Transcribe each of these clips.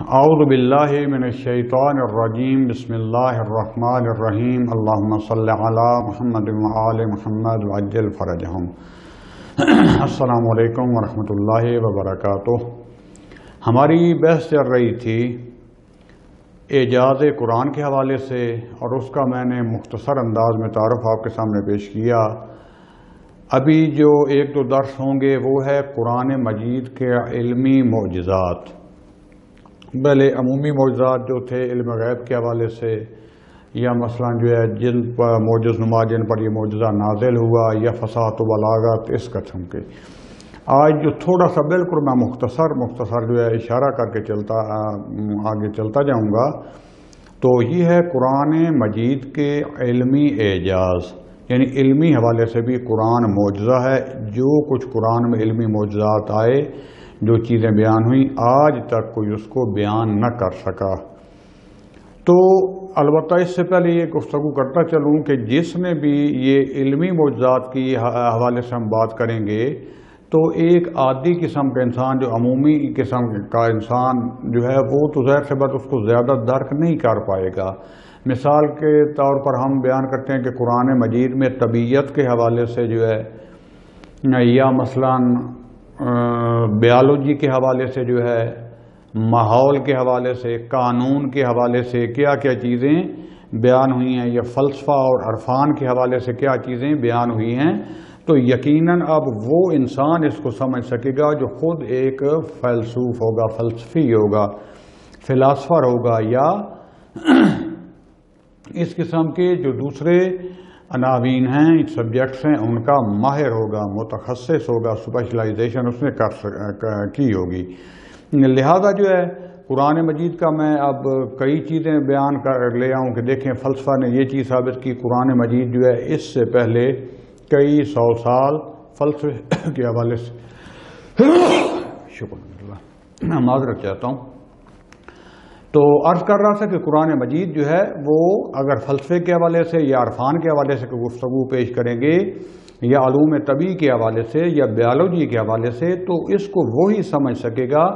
اعوذ باللہ من الشیطان الرجیم بسم اللہ الرحمن الرحیم اللہم صلی علی محمد وآل محمد وعجل فرجہم۔ السلام علیکم ورحمۃ اللہ وبرکاتہ۔ ہماری بحث چل رہی تھی اعجاز قرآن کے حوالے سے، اور اس کا میں نے مختصر انداز میں تعارف آپ کے سامنے پیش کیا۔ ابھی جو ایک دو درس ہوں گے وہ ہے قرآن مجید کے علمی معجزات۔ پہلے عمومی معجزات جو تھے علم غیب کے حوالے سے، یا مثلا جو ہے جن پر معجز نما جن پر یہ معجزہ نازل ہوا، یا فصاحت و بلاغت، اس قسم کے۔ آج جو تھوڑا سا بالکل میں مختصر جو ہے اشارہ کر کے آگے چلتا جاؤں گا، تو یہ ہے قرآن مجید کے علمی اعجاز، یعنی علمی حوالے سے بھی قرآن معجزہ ہے۔ جو کچھ قرآن میں علمی معجزات آئے، جو چیزیں بیان ہوئیں، آج تک کوئی اس کو بیان نہ کر سکا۔ تو البتہ اس سے پہلے یہ گفتگو کرتا چلوں کہ جس نے بھی یہ علمی معجزات کی حوالے سے ہم بات کریں گے، تو ایک عادی قسم کا انسان، جو عمومی قسم کا انسان جو ہے، وہ تو ظاہر سی بات اس کو زیادہ درک نہیں کر پائے گا۔ مثال کے طور پر ہم بیان کرتے ہیں کہ قرآن مجید میں طبیعت کے حوالے سے جو ہے، یا مثلاً بیالوجی کے حوالے سے جو ہے، ماحول کے حوالے سے، قانون کے حوالے سے کیا کیا چیزیں بیان ہوئی ہیں، یا فلسفہ اور عرفان کے حوالے سے کیا چیزیں بیان ہوئی ہیں، تو یقیناً اب وہ انسان اس کو سمجھ سکے گا جو خود ایک فیلسوف ہوگا، فلسفی ہوگا، فلاسفر ہوگا، یا اس قسم کے جو دوسرے عناوین ہیں، سبجیکٹس ہیں، ان کا ماہر ہوگا، متخصص ہوگا، اسپیشلائزیشن اس نے کی ہوگی۔ لہذا جو ہے قرآن مجید کا میں اب کئی چیزیں بیان کر لے آؤں کہ دیکھیں فلسفہ نے یہ چیز ثابت کی، قرآن مجید جو ہے اس سے پہلے کئی سو سال فلسفے کے حوالے سے شکر اللہ میں معذرت چاہتا ہوں، تو عرض کر رہا تھا کہ قرآن مجید جو ہے وہ اگر فلسفے کے حوالے سے یا عرفان کے حوالے سے گفتگو پیش کریں گے، یا علوم طبی کے حوالے سے، یا بیالوجی کے حوالے سے، تو اس کو وہی سمجھ سکے گا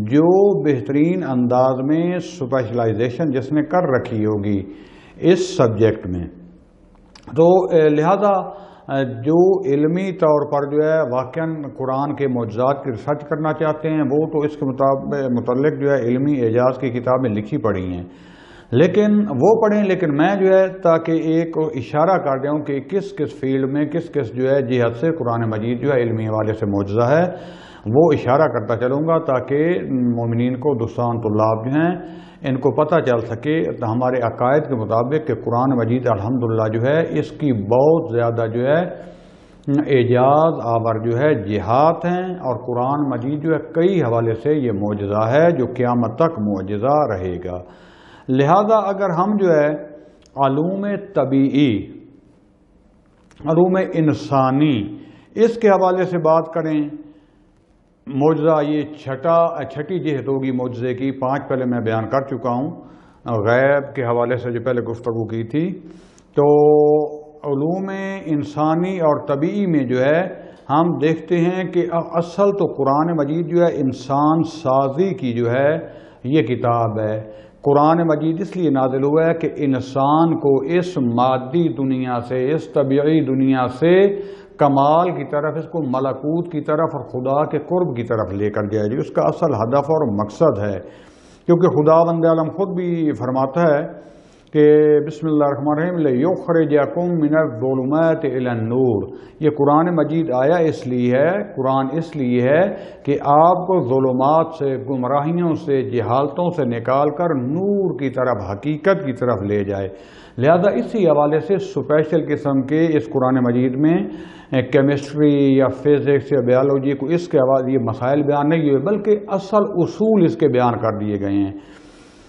جو بہترین انداز میں اسپیشلائزیشن جس نے کر رکھی ہوگی اس سبجیکٹ میں۔ تو لہذا جو علمی طور پر جو ہے واقعاً قرآن کے معجزات کی ریسرچ کرنا چاہتے ہیں، وہ تو اس کے متعلق جو ہے علمی اعجاز کی کتابیں لکھی پڑھی ہیں، لیکن وہ پڑھیں، لیکن میں جو ہے تاکہ ایک اشارہ کر دوں کہ کس کس فیلڈ میں کس جو ہے جہت سے قرآن مجید جو ہے علمی حوالے سے معجزہ ہے، وہ اشارہ کرتا چلوں گا تاکہ مومنین کو، دوستان طلاب جو ہیں، ان کو پتہ چل سکے ہمارے عقائد کے مطابق کہ قرآن مجید الحمدللہ جو ہے اس کی بہت زیادہ جو ہے اعجاز آور جو ہے جہات ہیں، اور قرآن مجید جو ہے کئی حوالے سے یہ معجزہ ہے جو قیامت تک معجزہ رہے گا۔ لہذا اگر ہم جو ہے علوم طبیعی، علوم انسانی، اس کے حوالے سے بات کریں، معجزہ یہ چھٹی جہت ہوگی معجزے کی، 5 پہلے میں بیان کر چکا ہوں غیب کے حوالے سے جو پہلے گفتگو کی تھی۔ تو علوم انسانی اور طبیعی میں جو ہے ہم دیکھتے ہیں کہ اصل تو قرآن مجید جو ہے انسان سازی کی جو ہے یہ کتاب ہے۔ قرآن مجید اس لیے نازل ہوا ہے کہ انسان کو اس مادی دنیا سے، اس طبیعی دنیا سے کمال کی طرف، اس کو ملکوت کی طرف اور خدا کے قرب کی طرف لے کر جائے، جو اس کا اصل ہدف اور مقصد ہے۔ کیونکہ خداوند عالم خود بھی فرماتا ہے کہ بسم اللہ الرحمن الرحیم لِیُخْرِجَکُم مِّنَ الظُّلُمَاتِ إِلَى النُّورِ، یہ قرآن مجید آیا اس لیے ہے، قرآن اس لیے ہے کہ آپ کو ظلمات سے، گمراہیوں سے، جہالتوں سے نکال کر نور کی طرف، حقیقت کی طرف لے جائے۔ لہذا اسی حوالے سے اسپیشل قسم کے اس قرآن مجید میں کیمسٹری یا فزکس یا بیالوجی کو اس کے حوالے یہ مسائل بیان نہیں ہوئے، بلکہ اصل اصول اس کے بیان کر دیے گئے ہیں۔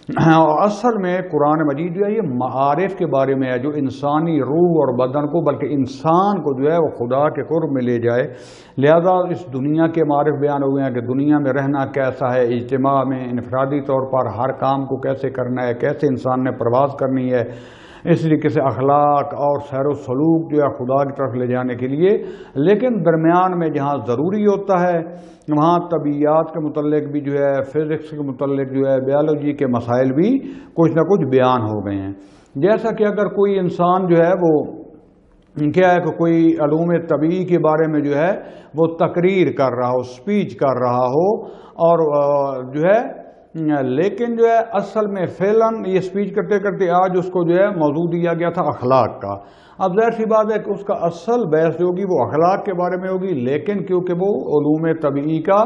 اور اصل میں قرآن مجید جو ہے یہ معارف کے بارے میں ہے، جو انسانی روح اور بدن کو، بلکہ انسان کو جو ہے وہ خدا کے قرب میں لے جائے۔ لہذا اس دنیا کے معارف بیان ہوئے ہیں کہ دنیا میں رہنا کیسا ہے، اجتماع میں انفرادی طور پر ہر کام کو کیسے کرنا ہے، کیسے انسان نے پرواز کرنی ہے، اس طریقے سے اخلاق اور سیر و سلوک جو ہے خدا کی طرف لے جانے کے لیے، لیکن درمیان میں جہاں ضروری ہوتا ہے وہاں طبیعیات کے متعلق بھی جو ہے، فزکس کے متعلق جو ہے، بیالوجی کے مسائل بھی کچھ نہ کچھ بیان ہو گئے ہیں۔ جیسا کہ اگر کوئی انسان جو ہے وہ کیا ہے کہ کوئی علوم طبیعی کے بارے میں جو ہے وہ تقریر کر رہا ہو، سپیچ کر رہا ہو، اور جو ہے لیکن جو ہے اصل میں فعلاً یہ سپیچ کرتے کرتے آج اس کو جو ہے موضوع دیا گیا تھا اخلاق کا۔ اب ظاہر سی بات ہے کہ اس کا اصل بحث جو ہوگی وہ اخلاق کے بارے میں ہوگی، لیکن کیونکہ وہ علوم طبیعی کا،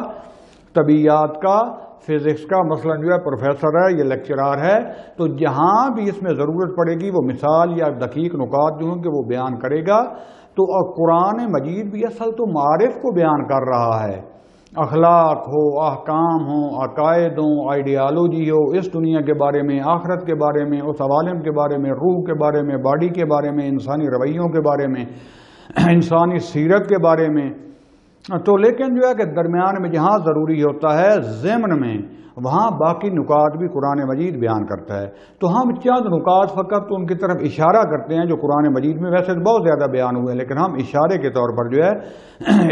طبیعیات کا، فزکس کا مثلا جو ہے پروفیسر ہے، یہ لیکچرار ہے، تو جہاں بھی اس میں ضرورت پڑے گی وہ مثال یا دقیق نکات جو ہوں کہ وہ بیان کرے گا۔ تو قرآن مجید بھی اصل تو معارف کو بیان کر رہا ہے، اخلاق ہو، احکام ہو، عقائد ہوں، آئیڈیالوجی ہو، اس دنیا کے بارے میں، آخرت کے بارے میں، اس عوالم کے بارے میں، روح کے بارے میں، باڈی کے بارے میں، انسانی رویوں کے بارے میں، انسانی سیرت کے بارے میں۔ تو لیکن جو ہے کہ درمیان میں جہاں ضروری ہوتا ہے ضمن میں، وہاں باقی نکات بھی قرآن مجید بیان کرتا ہے۔ تو ہم چند نکات فقط ان کی طرف اشارہ کرتے ہیں جو قرآن مجید میں ویسے بہت زیادہ بیان ہوئے ہیں، لیکن ہم اشارے کے طور پر جو ہے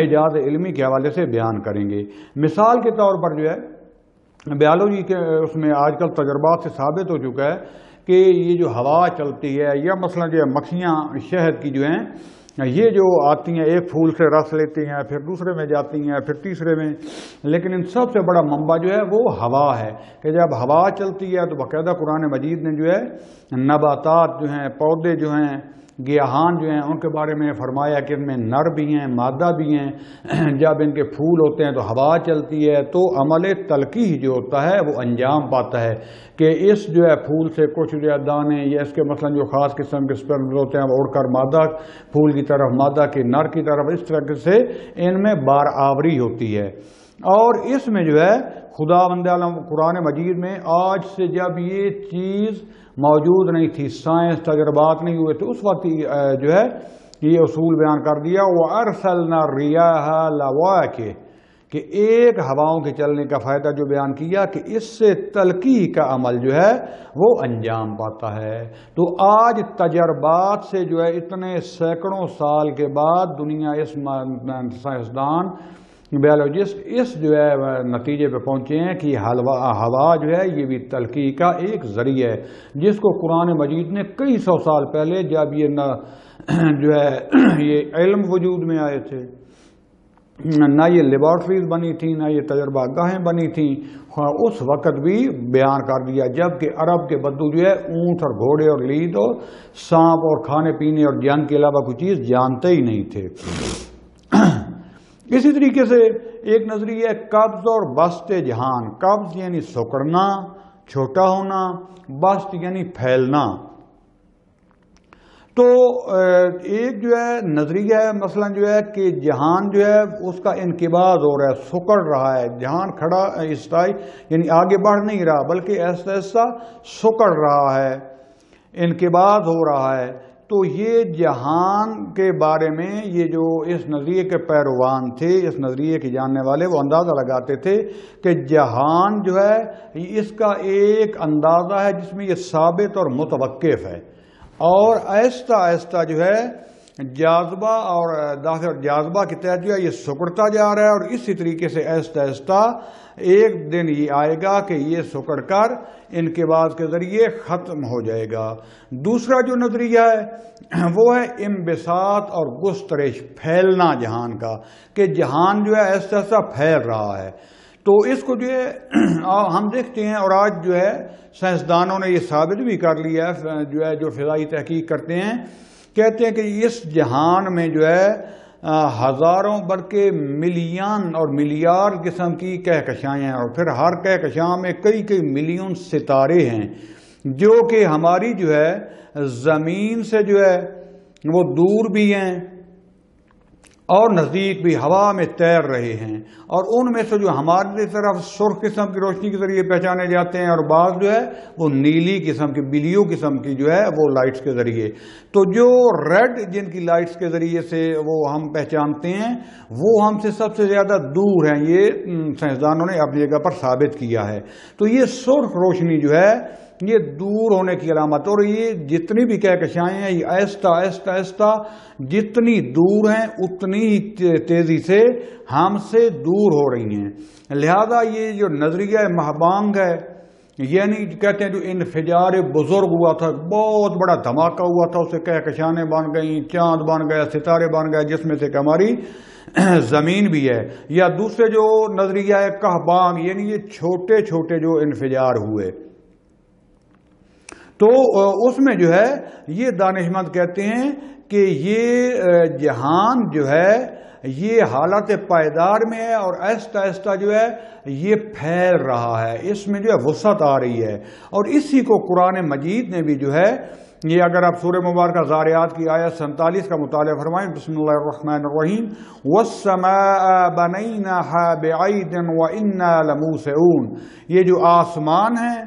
اعجاز علمی کے حوالے سے بیان کریں گے۔ مثال کے طور پر جو ہے بیالوجی کے اس میں آج کل تجربات سے ثابت ہو چکا ہے کہ یہ جو ہوا چلتی ہے، یا مثلا جو ہے مکھیاں شہد کی جو ہیں یہ جو آتی ہیں ایک پھول سے رس لیتی ہیں، پھر دوسرے میں جاتی ہیں، پھر تیسرے میں، لیکن ان سب سے بڑا منبع جو ہے وہ ہوا ہے کہ جب ہوا چلتی ہے تو باقاعدہ قرآن مجید نے جو ہے نباتات جو ہیں، پودے جو ہیں، گیاہان جو ہیں، ان کے بارے میں فرمایا کہ ان میں نر بھی ہیں، مادہ بھی ہیں۔ جب ان کے پھول ہوتے ہیں تو ہوا چلتی ہے تو عمل تلقیح جو ہوتا ہے وہ انجام پاتا ہے کہ اس جو ہے پھول سے کچھ جو ہے دانے یا اس کے مثلا جو خاص قسم کے سپرمز ہوتے ہیں وہ اڑ کر مادہ پھول کی طرف، مادہ کے نر کی طرف، اس طرح سے ان میں بار آوری ہوتی ہے۔ اور اس میں جو ہے خداوند عالم قرآن مجید میں آج سے جب یہ چیز موجود نہیں تھی، سائنس تجربات نہیں ہوئے، تو اس وقت جو ہے یہ اصول بیان کر دیا وَأَرْسَلْنَا الرِّيَاحَ لَوَاقِحَ، کہ ایک ہواؤں کے چلنے کا فائدہ جو بیان کیا کہ اس سے تلقیح کا عمل جو ہے وہ انجام پاتا ہے۔ تو آج تجربات سے جو ہے اتنے سینکڑوں سال کے بعد دنیا اس سائنسدان بیالوجسٹ اس جو ہے نتیجے پہ پہنچے ہیں کہ ہوا جو ہے یہ بھی تلقیح کا ایک ذریعہ ہے، جس کو قرآن مجید نے کئی سو سال پہلے جب یہ جو ہے یہ علم وجود میں آئے تھے، نہ یہ لیبارٹریز بنی تھیں، نہ یہ تجربہ گاہیں بنی تھیں، اس وقت بھی بیان کر دیا، جبکہ عرب کے بدو جو ہے اونٹ اور گھوڑے اور لید اور سانپ اور کھانے پینے اور جنگ کے علاوہ کوئی چیز جانتے ہی نہیں تھے۔ اسی طریقے سے ایک نظریہ ہے قبض اور بسط جہان۔ قبض یعنی سکڑنا، چھوٹا ہونا، بسط یعنی پھیلنا۔ تو ایک جو ہے نظریہ ہے مثلا جو ہے کہ جہان جو ہے اس کا انقباض ہو رہا ہے، سکڑ رہا ہے، جہان کھڑا استائی یعنی آگے بڑھ نہیں رہا بلکہ ایسا ایسا سکڑ رہا ہے، انقباض ہو رہا ہے۔ تو یہ جہان کے بارے میں یہ جو اس نظریے کے پیروان تھے، اس نظریے کے جاننے والے، وہ اندازہ لگاتے تھے کہ جہان جو ہے اس کا ایک اندازہ ہے جس میں یہ ثابت اور متوقف ہے، اور آہستہ آہستہ جو ہے جاذبہ اور داخل جاذبہ کے تحت جو ہے یہ سکڑتا جا رہا ہے، اور اسی طریقے سے آہستہ آہستہ ایک دن یہ آئے گا کہ یہ سکڑ کر انقباض کے ذریعے ختم ہو جائے گا۔ دوسرا جو نظریہ ہے وہ ہے انبساط اور گسترش، پھیلنا جہان کا، کہ جہان جو ہے آہستہ آہستہ پھیل رہا ہے۔ تو اس کو جو ہے ہم دیکھتے ہیں، اور آج جو ہے سائنسدانوں نے یہ ثابت بھی کر لیا ہے، جو ہے جو فضائی تحقیق کرتے ہیں، کہتے ہیں کہ اس جہان میں جو ہے ہزاروں بلکہ ملین اور ملیارڈ قسم کی کہکشائیں ہیں، اور پھر ہر کہکشاں میں کئی کئی ملین ستارے ہیں جو کہ ہماری جو ہے زمین سے جو ہے وہ دور بھی ہیں اور نزدیک بھی، ہوا میں تیر رہے ہیں، اور ان میں سے جو ہماری طرف سرخ قسم کی روشنی کے ذریعے پہچانے جاتے ہیں، اور بعض جو ہے وہ نیلی قسم کی، بلیو قسم کی جو ہے وہ لائٹس کے ذریعے۔ تو جو ریڈ جن کی لائٹس کے ذریعے سے وہ ہم پہچانتے ہیں وہ ہم سے سب سے زیادہ دور ہیں، یہ سائنسدانوں نے اپنی جگہ پر ثابت کیا ہے۔ تو یہ سرخ روشنی جو ہے یہ دور ہونے کی علامت، اور یہ جتنی بھی کہکشائیں ہیں یہ آہستہ آہستہ آہستہ جتنی دور ہیں اتنی ہی تیزی سے ہم سے دور ہو رہی ہیں۔ لہذا یہ جو نظریہ مہبانگ ہے، یعنی کہتے ہیں جو انفجار بزرگ ہوا تھا، بہت بڑا دھماکہ ہوا تھا، اسے کہکشانیں بن گئیں، چاند بن گئے، ستارے بن گئے، جس میں سے کہ ہماری زمین بھی ہے، یا دوسرے جو نظریہ ہے کہبانگ، یعنی یہ چھوٹے چھوٹے جو انفجار ہوئے، تو اس میں جو ہے یہ دانشمند کہتے ہیں کہ یہ جہان جو ہے یہ حالت پائیدار میں ہے اور آہستہ آہستہ جو ہے یہ پھیل رہا ہے، اس میں جو ہے وسعت آ رہی ہے، اور اسی کو قرآن مجید نے بھی جو ہے یہ اگر آپ سورہ مبارکہ زاریات کی آیت 47 کا مطالعہ فرمائیں، بسم اللہ الرحمن الرحیم، وَالسَّمَاءَ بَنَيْنَاهَا بِعَيْدٍ وَإِنَّا لَمُوسِعُونَ، یہ جو آسمان ہیں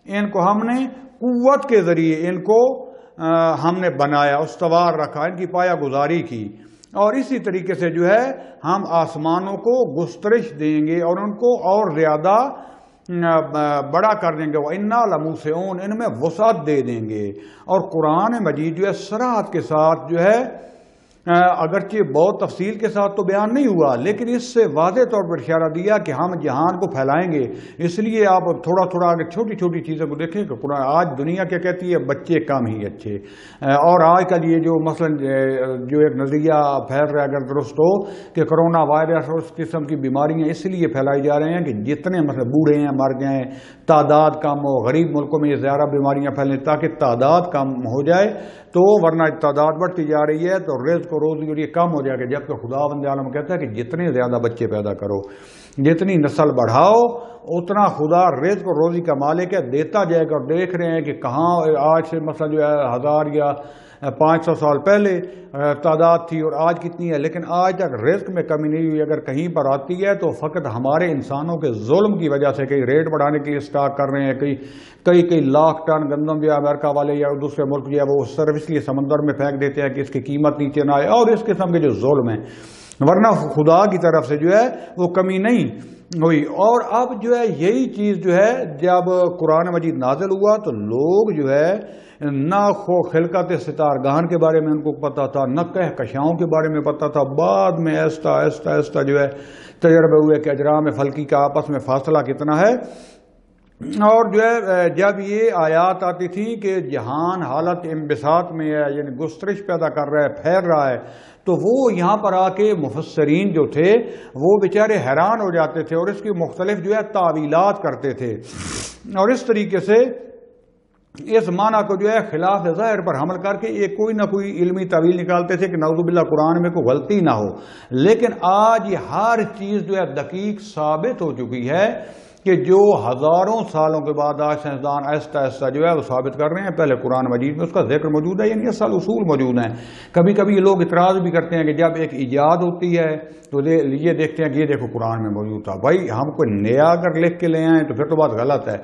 ان کو ہم نے قوت کے ذریعے ان کو ہم نے بنایا، استوار رکھا، ان کی پایہ گزاری کی، اور اسی طریقے سے جو ہے ہم آسمانوں کو گسترش دیں گے اور ان کو اور زیادہ بڑا کر دیں گے، وَإِنَّا لَمُوسِعُونَ، ان میں وسعت دے دیں گے۔ اور قرآن مجید جو ہے صراحت کے ساتھ جو ہے اگرچہ بہت تفصیل کے ساتھ تو بیان نہیں ہوا، لیکن اس سے واضح طور پر اشارہ دیا کہ ہم جہان کو پھیلائیں گے۔ اس لیے آپ تھوڑا تھوڑا اگر چھوٹی چھوٹی چیزوں کو دیکھیں کہ قرآن آج دنیا کیا کہتی ہے، بچے کم ہی اچھے، اور آج کل یہ جو مثلا جو ایک نظریہ پھیل رہا ہے اگر درست ہو کہ کرونا وائرس اور اس قسم کی بیماریاں اس لیے پھیلائی جا رہے ہیں کہ جتنے مثلا بوڑھے ہیں مر جائیں، تعداد کم ہو، غریب ملکوں میں یہ زیادہ بیماریاں پھیلیں تاکہ تعداد کم ہو جائے، تو ورنہ تعداد بڑھتی جا رہی ہے تو رزق و روزی اور یہ کم ہو جائے گا، جبکہ خدا بند عالم کہتا ہے کہ جتنے زیادہ بچے پیدا کرو، جتنی نسل بڑھاؤ، اتنا خدا رزق و روزی کا مالک ہے، دیتا جائے گا۔ اور دیکھ رہے ہیں کہ کہاں آج سے مثلا جو ہے 1000 یا 500 سال پہلے تعداد تھی اور آج کتنی ہے، لیکن آج تک رزق میں کمی نہیں ہوئی۔ اگر کہیں پر آتی ہے تو فقط ہمارے انسانوں کے ظلم کی وجہ سے، کئی ریٹ بڑھانے کے لیے سٹاک کر رہے ہیں، کئی لاکھ ٹن گندم جو ہے امریکہ والے یا دوسرے ملک جو ہے وہ صرف اس لیے سمندر میں پھینک دیتے ہیں کہ اس کی قیمت نیچے نہ آئے، اور اس قسم کے جو ظلم ہیں، ورنہ خدا کی طرف سے جو ہے وہ کمی نہیں ہوئی۔ اور اب جو ہے یہی چیز جو ہے جب قرآن مجید نازل ہوا تو لوگ جو ہے نہ خلقت ستارگان کے بارے میں ان کو پتا تھا، نہ کہکشاؤں کے بارے میں پتا تھا، بعد میں آہستہ آہستہ آہستہ جو ہے تجربے ہوئے کہ اجرام فلکی کا آپس میں فاصلہ کتنا ہے، اور جو ہے جب یہ آیات آتی تھی کہ جہان حالت انبساط میں ہے، یعنی گسترش پیدا کر رہا ہے، پھیل رہا ہے، تو وہ یہاں پر آ کے مفسرین جو تھے وہ بیچارے حیران ہو جاتے تھے اور اس کی مختلف جو ہے تعویلات کرتے تھے، اور اس طریقے سے اس معنی کو جو ہے خلاف ظاہر پر حمل کر کے ایک کوئی نہ کوئی علمی تعویل نکالتے تھے کہ نعوذ باللہ قرآن میں کوئی غلطی نہ ہو۔ لیکن آج یہ ہر چیز جو ہے دقیق ثابت ہو چکی ہے کہ جو ہزاروں سالوں کے بعد آج سائنسدان آہستہ آہستہ جو ہے وہ ثابت کر رہے ہیں، پہلے قرآن مجید میں اس کا ذکر موجود ہے، یعنی اصل اصول موجود ہیں۔ کبھی کبھی یہ لوگ اعتراض بھی کرتے ہیں کہ جب ایک ایجاد ہوتی ہے تو یہ دیکھتے ہیں کہ یہ دیکھو قرآن میں موجود تھا۔ بھائی ہم کوئی نیا اگر لکھ کے لے آئیں تو پھر تو بات غلط ہے،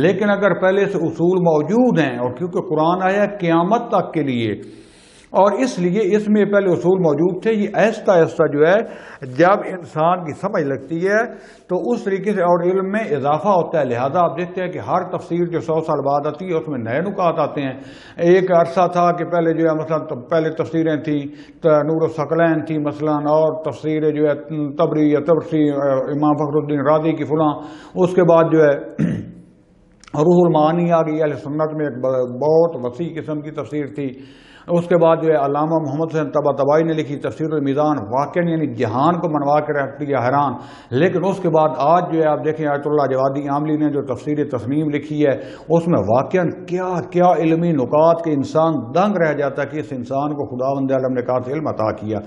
لیکن اگر پہلے سے اصول موجود ہیں، اور کیونکہ قرآن آیا قیامت تک کے لیے، اور اس لیے اس میں پہلے اصول موجود تھے، یہ آہستہ آہستہ جو ہے جب انسان کی سمجھ لگتی ہے تو اس طریقے سے اور علم میں اضافہ ہوتا ہے۔ لہذا آپ دیکھتے ہیں کہ ہر تفسیر جو 100 سال بعد آتی ہے اس میں نئے نکات آتے ہیں۔ ایک عرصہ تھا کہ پہلے جو ہے مثلا پہلے تفسیریں تھیں، نور الثقلین تھی مثلا، اور تفسیر جو ہے طبری یا تبرسی امام فخر الدین رازی کی فلاں، اس کے بعد جو ہے روح المعانی آ گئی، اہل سنت میں ایک بہت وسیع قسم کی تفسیر تھی۔ اس کے بعد جو ہے علامہ محمد حسین طباطبائی نے لکھی تفسیر المیزان، واقعی یعنی جہان کو منوا کے رکھ دیا حیران۔ لیکن اس کے بعد آج جو ہے آپ دیکھیں آیت اللہ جوادی عاملی نے جو تفسیر تصنیم لکھی ہے، اس میں واقعاً کیا کیا علمی نکات کے انسان دنگ رہ جاتا ہے کہ اس انسان کو خداوند عالم نے کہا علم عطا کیا۔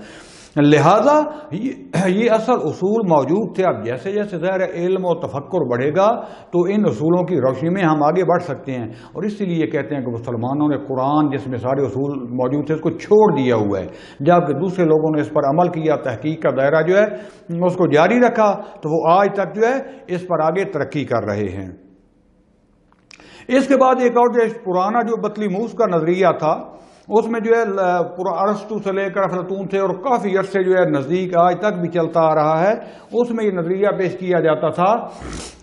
لہذا یہ اصل اصول موجود تھے۔ اب جیسے جیسے ظاہر علم و تفکر بڑھے گا تو ان اصولوں کی روشنی میں ہم آگے بڑھ سکتے ہیں، اور اسی لیے کہتے ہیں کہ مسلمانوں نے قرآن جس میں سارے اصول موجود تھے اس کو چھوڑ دیا ہوا ہے، جبکہ دوسرے لوگوں نے اس پر عمل کیا، تحقیق کا دائرہ جو ہے اس کو جاری رکھا، تو وہ آج تک جو ہے اس پر آگے ترقی کر رہے ہیں۔ اس کے بعد ایک اور جو پرانا جو بطلیموس کا نظریہ تھا اس میں جو ہے پورا ارسطو سے لے کر افلاطون سے اور کافی عرصے جو ہے نزدیک آج تک بھی چلتا آ رہا ہے، اس میں یہ نظریہ پیش کیا جاتا تھا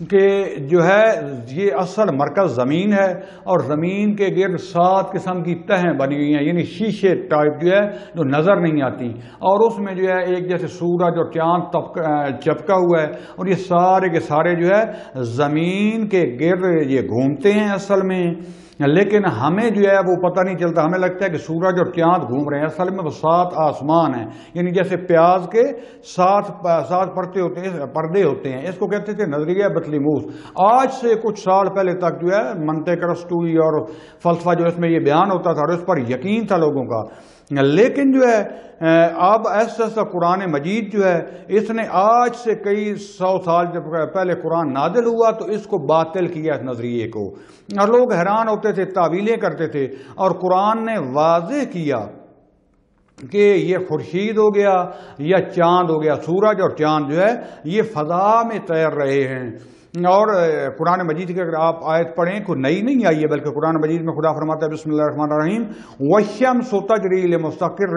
کہ جو ہے یہ اصل مرکز زمین ہے اور زمین کے گرد 7 قسم کی تہیں بنی ہوئی ہیں، یعنی شیشے ٹائپ جو ہے جو نظر نہیں آتی، اور اس میں جو ہے ایک جیسے سورج اور چاند چپکا ہوا ہے، اور یہ سارے کے سارے جو ہے زمین کے گرد یہ گھومتے ہیں اصل میں، لیکن ہمیں جو ہے وہ پتہ نہیں چلتا، ہمیں لگتا ہے کہ سورج اور چاند گھوم رہے ہیں، اصل میں وہ 7 آسمان ہیں، یعنی جیسے پیاز کے 7 پردے ہوتے ہیں، اس کو کہتے تھے نظریہ بطلیموس۔ آج سے کچھ سال پہلے تک جو ہے منطق ارسطوئی اور فلسفہ جو اس میں یہ بیان ہوتا تھا اور اس پر یقین تھا لوگوں کا، لیکن جو ہے اب ایسا قرآن مجید جو ہے اس نے آج سے کئی 100 سال جب پہلے قرآن نازل ہوا تو اس کو باطل کیا اس نظریے کو، اور لوگ حیران ہوتے تھے، تعویلیں کرتے تھے، اور قرآن نے واضح کیا کہ یہ خورشید ہو گیا یا چاند ہو گیا، سورج اور چاند جو ہے یہ فضا میں تیر رہے ہیں۔ اور قرآن مجید کی اگر آپ آیت پڑھیں کوئی نئی نہیں آئی ہے، بلکہ قرآن مجید میں خدا فرماتا ہے بسم اللہ الرحمن الرحیم وَالشَّمْسُ تَجْرِي لِمُسْتَقِرٍّ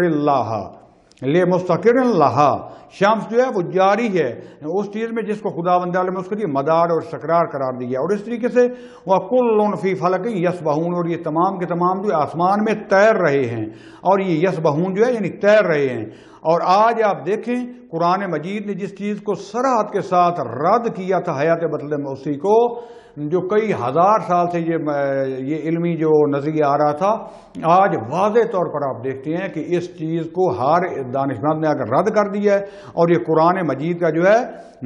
لَهَا، شمس جو ہے وہ جاری ہے اس چیز میں جس کو خدا بند عالم نے اس کے لیے مدار اور استقرار قرار دیا، اور اس طریقے سے وَكُلٌّ فِي فَلَكٍ يَسْبَحُونَ، اور یہ تمام کے تمام جو آسمان میں تیر رہے ہیں، اور یہ یسبحون جو ہے یعنی تیر رہے ہیں۔ اور آج آپ دیکھیں قرآن مجید نے جس چیز کو صراحت کے ساتھ رد کیا تھا حیات بطلیموسی کو، جو کئی ہزار سال سے یہ علمی جو نظریہ آ رہا تھا، آج واضح طور پر آپ دیکھتے ہیں کہ اس چیز کو ہر دانشمند نے اگر رد کر دیا ہے، اور یہ قرآن مجید کا جو ہے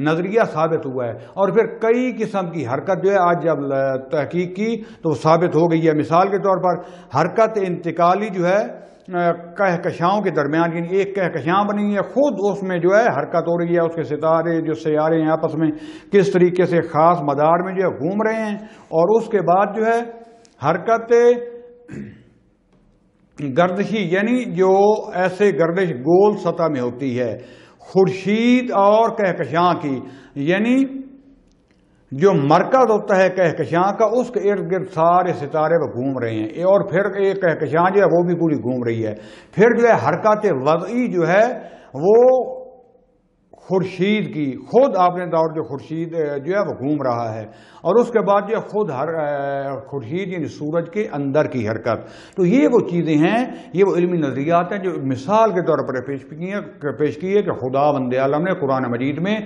نظریہ ثابت ہوا ہے، اور پھر کئی قسم کی حرکت جو ہے آج جب تحقیق کی تو وہ ثابت ہو گئی ہے۔ مثال کے طور پر حرکت انتقالی جو ہے کہکشاؤں کے درمیان، یعنی ایک کہکشاں بنی ہے، خود اس میں جو ہے حرکت ہو رہی ہے، اس کے ستارے جو سیارے ہیں آپس میں کس طریقے سے خاص مدار میں جو ہے گھوم رہے ہیں، اور اس کے بعد جو ہے حرکت گردشی، یعنی جو ایسے گردش گول سطح میں ہوتی ہے خورشید اور کہکشاں کی، یعنی جو مرکز ہوتا ہے کہکشاں کا اس کے ارد گرد سارے ستارے وہ گھوم رہے ہیں، اور پھر ایک کہکشاں جو ہے وہ بھی پوری گھوم رہی ہے۔ پھر جو ہے حرکت وضعی جو ہے وہ خورشید کی، خود آپ نے دور جو خورشید جو ہے وہ گھوم رہا ہے، اور اس کے بعد جو خود خورشید یعنی سورج کے اندر کی حرکت۔ تو یہ وہ چیزیں ہیں، یہ وہ علمی نظریات ہیں جو مثال کے طور پر پیش کی ہے کہ خدا بند عالم نے قرآن مجید میں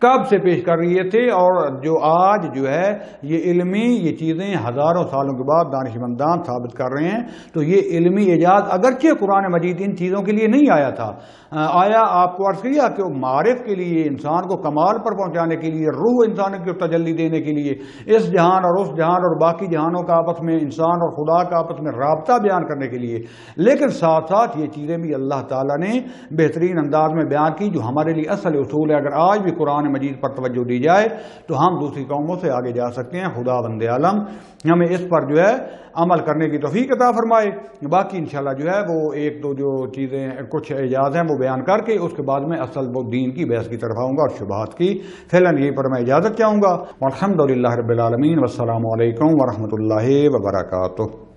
کب سے پیش کر رہے تھے، اور جو آج جو ہے یہ علمی یہ چیزیں ہزاروں سالوں کے بعد دانشمندان ثابت کر رہے ہیں۔ تو یہ علمی ایجاد اگرچہ قرآن مجید ان چیزوں کے لیے نہیں آیا تھا، آیا آپ کو عرض کیا کہ معرف کے لیے، انسان کو کمال پر پہنچانے کے لیے، روح انسان کی تجلی دینے کے لیے، اس جہان اور اس جہان اور باقی جہانوں کا آپس میں، انسان اور خدا کا آپس میں رابطہ بیان کرنے کے لیے، لیکن ساتھ ساتھ یہ چیزیں بھی اللہ تعالیٰ نے بہترین انداز میں بیان کی جو ہمارے لیے اصل اصول ہے۔ اگر آج بھی قرآن مجید پر توجہ دی جائے تو ہم دوسری قوموں سے آگے جا سکتے ہیں۔ خدا بند عالم ہمیں اس پر جو ہے عمل کرنے کی توفیق عطا فرمائے۔ باقی انشاءاللہ جو ہے وہ ایک دو جو چیزیں کچھ اعجاز ہیں وہ بیان کر کے اس کے بعد میں اصل وہ دین کی بحث کی طرف آؤں گا اور شبہات کی۔ فی الحال یہیں پر میں اجازت چاہوں گا۔ والحمدللہ رب العالمین، والسلام علیکم ورحمۃ اللہ وبرکاتہ۔